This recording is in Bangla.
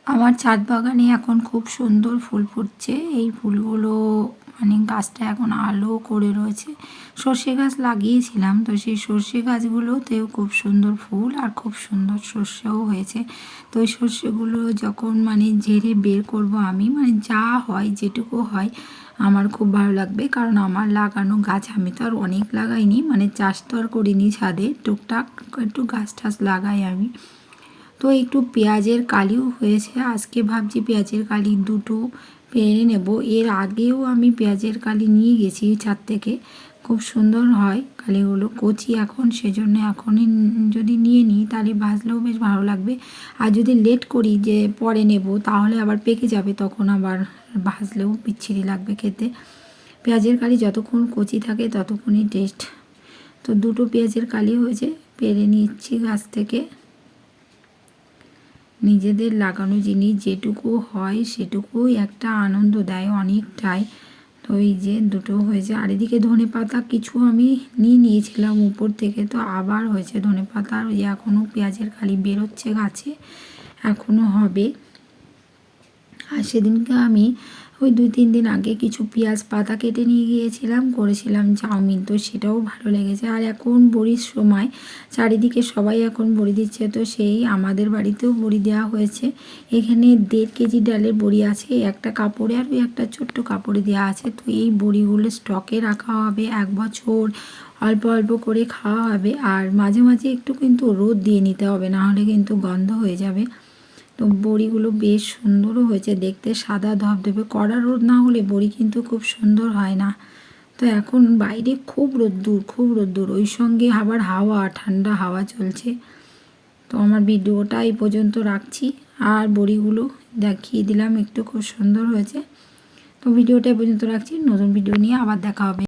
আমার ছাদ বাগানে এখন খুব সুন্দর ফুল ফুটছে। এই ফুলগুলো মানে গাছটা এখন আলো করে রয়েছে। সর্ষে গাছ লাগিয়েছিলাম, তো সেই সর্ষে গাছগুলোতেও খুব সুন্দর ফুল আর খুব সুন্দর সর্ষেও হয়েছে। তো ওই সর্ষেগুলো যখন মানে ঝেড়ে বের করব আমি, মানে যা হয় যেটুকু হয় আমার খুব ভালো লাগবে, কারণ আমার লাগানো গাছ আমি তো আর অনেক লাগাইনি, মানে চাষ তো আর করিনি ছাদে, টুকটাক একটু গাছ টাছ লাগাই আমি। তো একটু পেঁয়াজের কালিও হয়েছে, আজকে ভাবছি পেঁয়াজের কালি দুটো পেরে নেব। এর আগেও আমি পেঁয়াজের কালি নিয়ে গেছি ছাদ থেকে, খুব সুন্দর হয় কালিগুলো, কচি এখন, সেজন্য এখনই যদি নিয়ে নিই তাহলে ভাজলেও বেশ ভালো লাগবে। আর যদি লেট করি যে পরে নেব তাহলে আবার পেকে যাবে, তখন আবার ভাজলেও বিচ্ছিরি লাগবে খেতে। পেঁয়াজের কালি যতক্ষণ কচি থাকে ততক্ষণই টেস্ট। তো দুটো পেঁয়াজের কালি হয়েছে, পেরে নিচ্ছি গাছ থেকে। নিজেদের লাগানো জিনিস যেটুকু হয় সেটুকুই একটা আনন্দ দেয় অনেকটাই। তো এই যে দুটো হয়েছে, আর এদিকে ধনে পাতা কিছু আমি নিয়েছিলাম উপর থেকে, তো আবার হয়েছে ধনে পাতা। আর ওই এখনও পেঁয়াজের কালি বেরোচ্ছে গাছে, এখনও হবে। আর সেদিনকে আমি ওই 2-3 দিন আগে কিছু পেঁয়াজ পাতা কেটে নিয়ে গিয়েছিলাম, করেছিলাম চাউমিন, তো সেটাও ভালো লেগেছে। আর এখন বড়ির সময়, চারিদিকে সবাই এখন বড়ি দিচ্ছে, তো সেই আমাদের বাড়িতেও বড়ি দেওয়া হয়েছে। এখানে 1.5 কেজি ডালের বড়ি আছে একটা কাপড়ে, আর ওই একটা ছোট্ট কাপড়ে দেওয়া আছে। তো এই বড়িগুলো স্টকে রাখা হবে 1 বছর, অল্প অল্প করে খাওয়া হবে। আর মাঝে মাঝে একটু কিন্তু রোদ দিয়ে নিতে হবে, নাহলে কিন্তু গন্ধ হয়ে যাবে। তো বড়িগুলো বেশ সুন্দরও হয়েছে দেখতে, সাদা ধবধবে। কড়া রোদ না হলে বড়ি কিন্তু খুব সুন্দর হয় না। তো এখন বাইরে খুব রোদ্দুর, ওই সঙ্গে আবার হাওয়া, ঠান্ডা হাওয়া চলছে। তো আমার ভিডিওটা এই পর্যন্ত রাখছি, আর বড়িগুলো দেখিয়ে দিলাম একটু, খুব সুন্দর হয়েছে। তো ভিডিওটা এই পর্যন্ত রাখছি, নতুন ভিডিও নিয়ে আবার দেখা হবে।